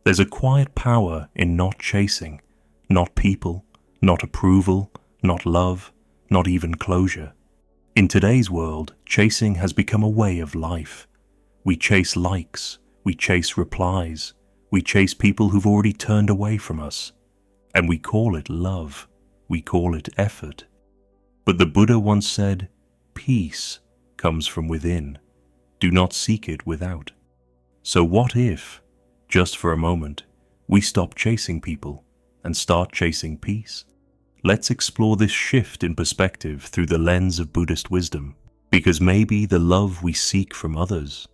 There's a quiet power in not chasing, not people, not approval, not love, not even closure. In today's world, chasing has become a way of life. We chase likes, we chase replies, we chase people who've already turned away from us. And we call it love, we call it effort. But the Buddha once said, peace comes from within. Do not seek it without. So what if, just for a moment, we stop chasing people and start chasing peace? Let's explore this shift in perspective through the lens of Buddhist wisdom, because maybe the love we seek from others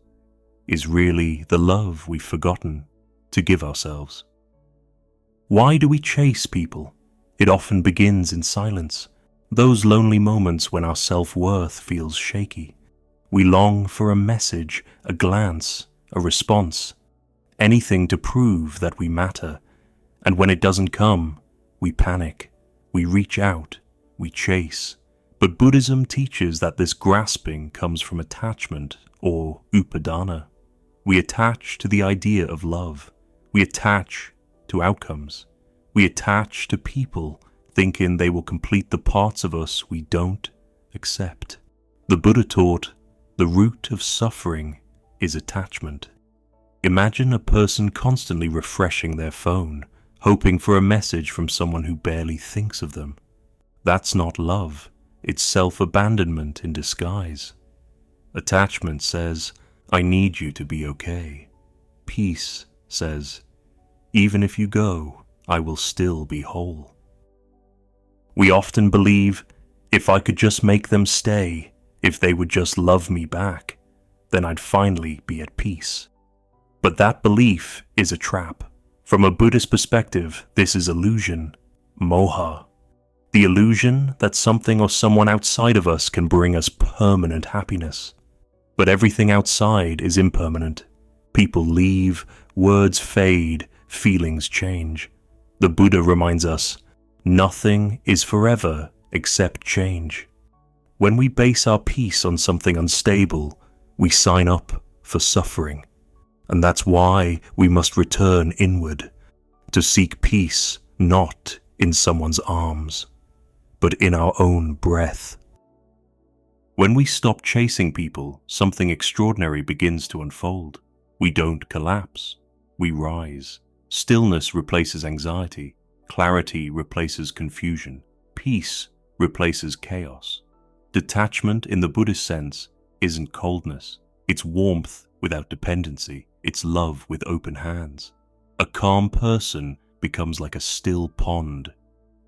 is really the love we've forgotten to give ourselves. Why do we chase people? It often begins in silence, those lonely moments when our self-worth feels shaky. We long for a message, a glance, a response, anything to prove that we matter. And when it doesn't come, we panic, we reach out, we chase. But Buddhism teaches that this grasping comes from attachment, or upadana. We attach to the idea of love. We attach to outcomes. We attach to people, thinking they will complete the parts of us we don't accept. The Buddha taught, the root of suffering is attachment. Imagine a person constantly refreshing their phone, hoping for a message from someone who barely thinks of them. That's not love, it's self-abandonment in disguise. Attachment says, I need you to be okay. Peace says, even if you go, I will still be whole. We often believe, if I could just make them stay, if they would just love me back, then I'd finally be at peace. But that belief is a trap. From a Buddhist perspective, this is illusion, moha. The illusion that something or someone outside of us can bring us permanent happiness. But everything outside is impermanent. People leave, words fade, feelings change. The Buddha reminds us, nothing is forever except change. When we base our peace on something unstable, we sign up for suffering. And that's why we must return inward, to seek peace not in someone's arms, but in our own breath. When we stop chasing people, something extraordinary begins to unfold. We don't collapse, we rise. Stillness replaces anxiety, clarity replaces confusion, peace replaces chaos. Detachment in the Buddhist sense isn't coldness, it's warmth without dependency, it's love with open hands. A calm person becomes like a still pond.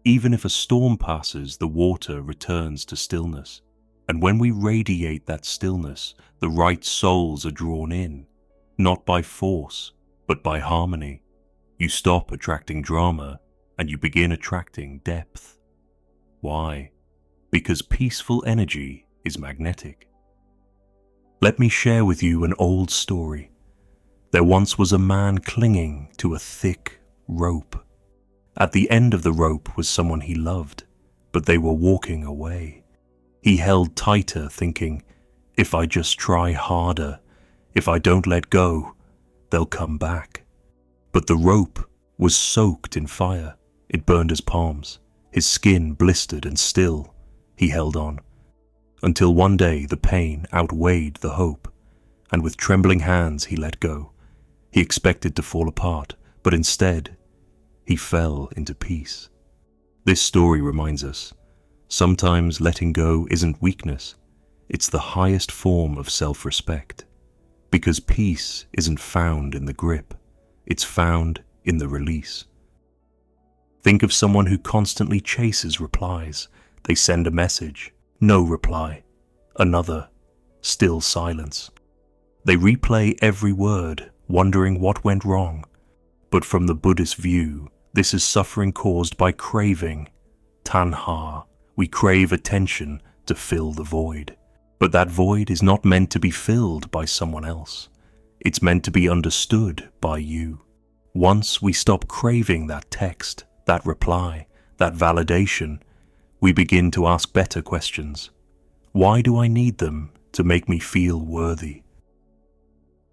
Even if a storm passes, the water returns to stillness. And when we radiate that stillness, the right souls are drawn in, not by force, but by harmony. You stop attracting drama, and you begin attracting depth. Why? Because peaceful energy is magnetic. Let me share with you an old story. There once was a man clinging to a thick rope. At the end of the rope was someone he loved, but they were walking away. He held tighter, thinking, if I just try harder, if I don't let go, they'll come back. But the rope was soaked in fire. It burned his palms. His skin blistered, and still he held on. Until one day the pain outweighed the hope, and with trembling hands he let go. He expected to fall apart, but instead, he fell into peace. This story reminds us, sometimes letting go isn't weakness, it's the highest form of self-respect. Because peace isn't found in the grip, it's found in the release. Think of someone who constantly chases replies. They send a message, no reply. Another, still silence. They replay every word, wondering what went wrong. But from the Buddhist view, this is suffering caused by craving, tanha. We crave attention to fill the void. But that void is not meant to be filled by someone else. It's meant to be understood by you. Once we stop craving that text, that reply, that validation, we begin to ask better questions. Why do I need them to make me feel worthy?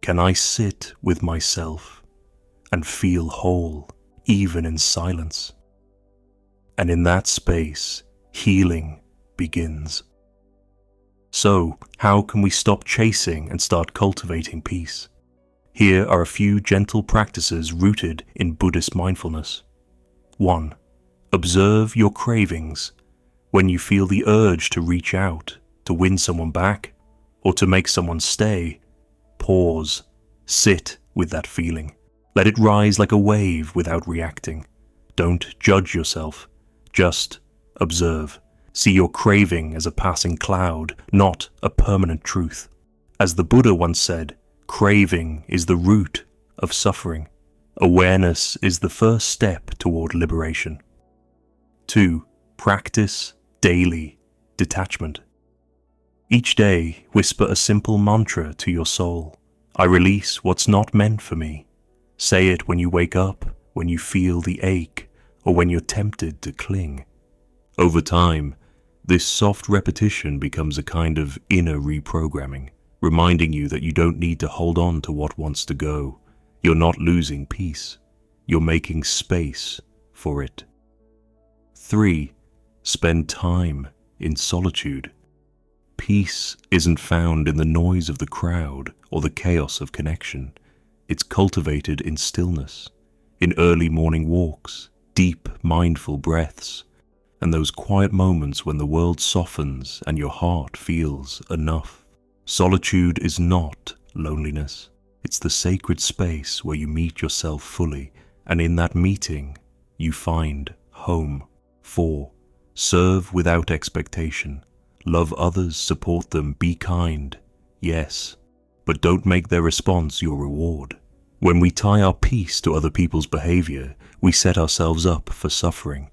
Can I sit with myself? and feel whole, even in silence. And in that space, healing begins. So, how can we stop chasing and start cultivating peace? Here are a few gentle practices rooted in Buddhist mindfulness. 1. Observe your cravings. When you feel the urge to reach out, to win someone back, or to make someone stay, pause. Sit with that feeling. Let it rise like a wave without reacting. Don't judge yourself. Just observe. See your craving as a passing cloud, not a permanent truth. As the Buddha once said, craving is the root of suffering. Awareness is the first step toward liberation. 2. Practice daily detachment. Each day, whisper a simple mantra to your soul. I release what's not meant for me. Say it when you wake up, when you feel the ache, or when you're tempted to cling. Over time, this soft repetition becomes a kind of inner reprogramming, reminding you that you don't need to hold on to what wants to go. You're not losing peace. You're making space for it. 3. Spend time in solitude. Peace isn't found in the noise of the crowd or the chaos of connection. It's cultivated in stillness, in early morning walks, deep, mindful breaths, and those quiet moments when the world softens and your heart feels enough. Solitude is not loneliness. It's the sacred space where you meet yourself fully, and in that meeting, you find home. 4. Serve without expectation. Love others, support them, be kind. Yes, but don't make their response your reward. When we tie our peace to other people's behavior, we set ourselves up for suffering.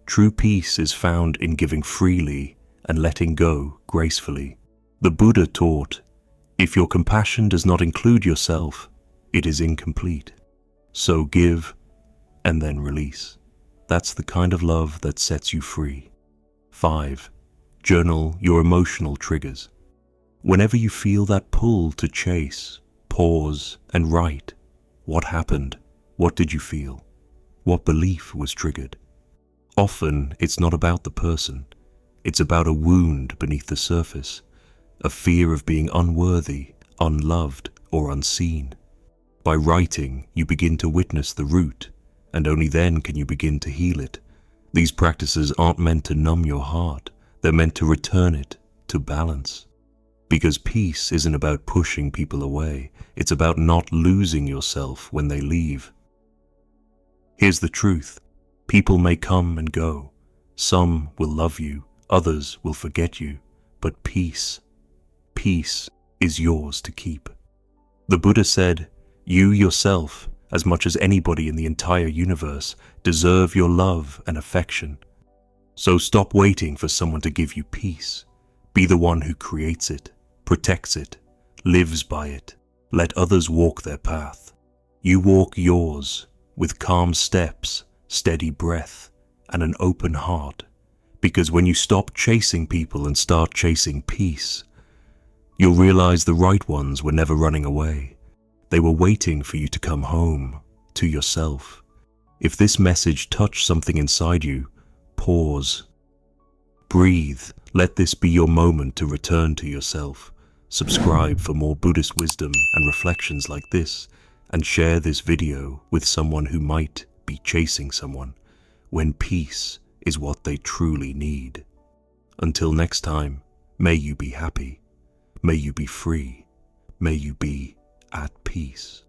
True peace is found in giving freely and letting go gracefully. The Buddha taught, if your compassion does not include yourself, it is incomplete. So give and then release. That's the kind of love that sets you free. 5. Journal your emotional triggers. Whenever you feel that pull to chase, pause and write. What happened? What did you feel? What belief was triggered? Often it's not about the person. It's about a wound beneath the surface, a fear of being unworthy, unloved, or unseen. By writing, you begin to witness the root, and only then can you begin to heal it. These practices aren't meant to numb your heart. They're meant to return it to balance. Because peace isn't about pushing people away. It's about not losing yourself when they leave. Here's the truth. People may come and go. Some will love you, others will forget you. But peace is yours to keep. The Buddha said, you yourself, as much as anybody in the entire universe, deserve your love and affection. So stop waiting for someone to give you peace. Be the one who creates it, protects it, lives by it. Let others walk their path. You walk yours with calm steps, steady breath, and an open heart. Because when you stop chasing people and start chasing peace, you'll realize the right ones were never running away. They were waiting for you to come home, to yourself. If this message touched something inside you, pause. Breathe. Let this be your moment to return to yourself. Subscribe for more Buddhist wisdom and reflections like this, and share this video with someone who might be chasing someone, when peace is what they truly need. Until next time, may you be happy. May you be free. May you be at peace.